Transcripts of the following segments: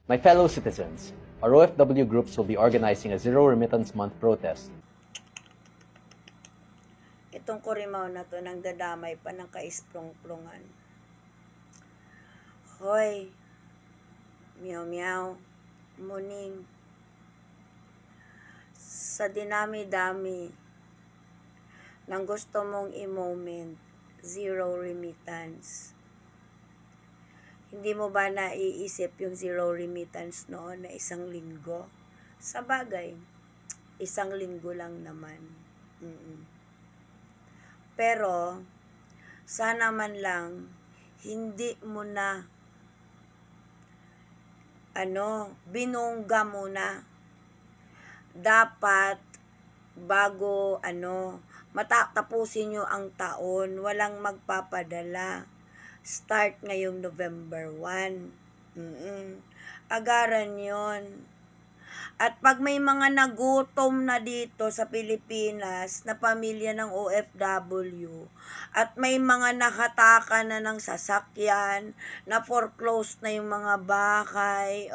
My fellow citizens, our OFW groups will be organizing a Zero Remittance Month protest. Itong Kurimaw na to, nang dadamay pa ng kaisprong-prungan. Hoy, meow-meow, muning. Sa dinami-dami ng gusto mong i-moment, zero remittance. Hindi mo ba naiisip yung zero remittance noon na 1 linggo? Sa bagay, 1 linggo lang naman. Pero, sana man lang, hindi mo na, binungga mo na. Dapat, bago, matatapusin nyo ang taon, walang magpapadala. Start ngayong November 1. Agaran yon. At pag may mga nagutom na dito sa Pilipinas na pamilya ng OFW at may mga nakataka na ng sasakyan, na foreclosed na yung mga bahay,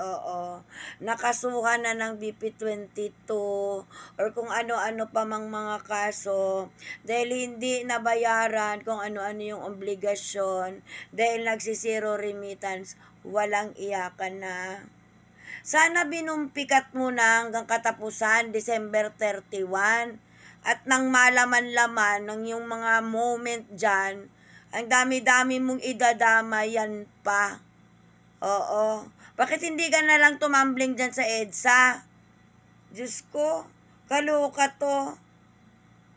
nakasuhan na ng BP22 or kung ano-ano pa mang mga kaso dahil hindi nabayaran kung ano-ano yung obligasyon dahil nagsisiro remittance, walang iyakan na. Sana binumpikat mo na hanggang katapusan, December 31. At nang malaman-laman ng yung mga moment dyan, ang dami-dami mong idadama yan pa. Oo. Bakit hindi ka na lang tumambling dyan sa EDSA? Diyos ko, kaloka to.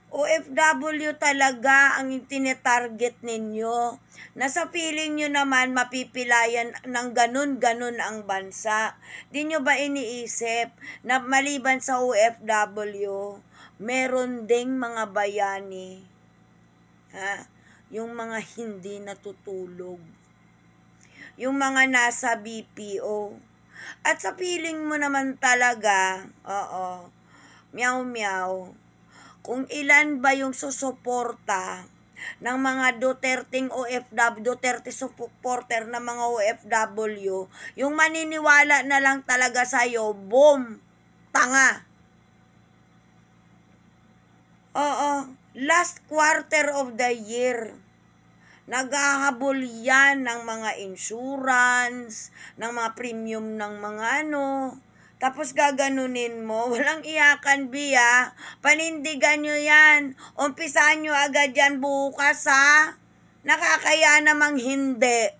OFW talaga ang tinitarget ninyo. Nasa feeling nyo naman mapipilayan ng ganun-ganun ang bansa. Di nyo ba iniisip na maliban sa OFW, meron ding mga bayani? Yung mga hindi natutulog. Yung mga nasa BPO. At sa feeling mo naman talaga, meow-meow, kung ilan ba yung susuporta ng mga Duterteng OFW, Duterte supporter ng mga OFW, yung maniniwala na lang talaga sa'yo, boom, tanga. Last quarter of the year, naghahabol yan ng mga insurance, ng mga premium ng mga tapos gaganunin mo, walang iyakan, Bia. Panindigan nyo yan. Umpisahan nyo agad yan bukas, ha? Nakakaya namang hindi.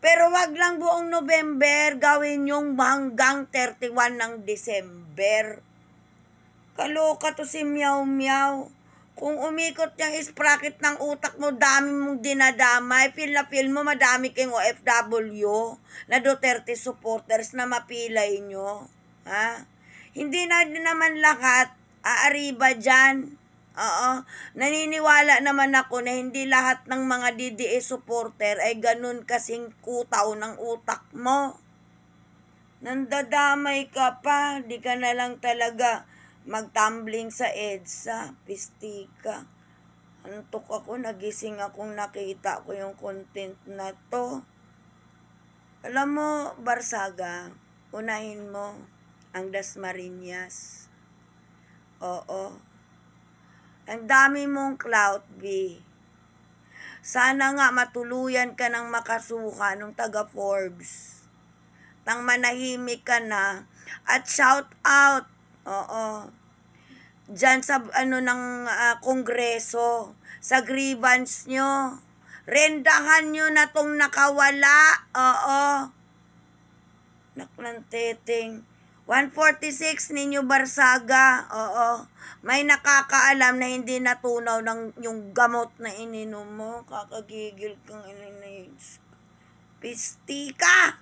Pero wag lang buong November, gawin yung hanggang 31 ng December. Kaloka to si Meow Meow. Kung umikot yung sprocket ng utak mo, dami mong dinadamay. Feel na feel mo, madami kayong OFW na Duterte supporters na mapilay nyo. Hindi na naman lahat aariba dyan. Naniniwala naman ako na hindi lahat ng mga DDE supporter ay ganun kasing kutaw ng utak mo. Nandadamay ka pa, di ka na lang talaga magtumbling sa EDSA, pistika. Antok ako, nagising akong nakita ko yung content na to. Alam mo, Barsaga, unahin mo ang Dasmariñas. Oo. Ang dami mong clout, B. Sana nga matuluyan ka ng makasuha ng taga Forbes. Nang manahimik ka na at shout out, dyan sa ng kongreso, sa grievance nyo, rendahan nyo na tong nakawala. Naklanteting 146 ninyo Barsaga. May nakakaalam na hindi natunaw ng yung gamot na ininom mo. Kakagigil kang ininage. Pistika!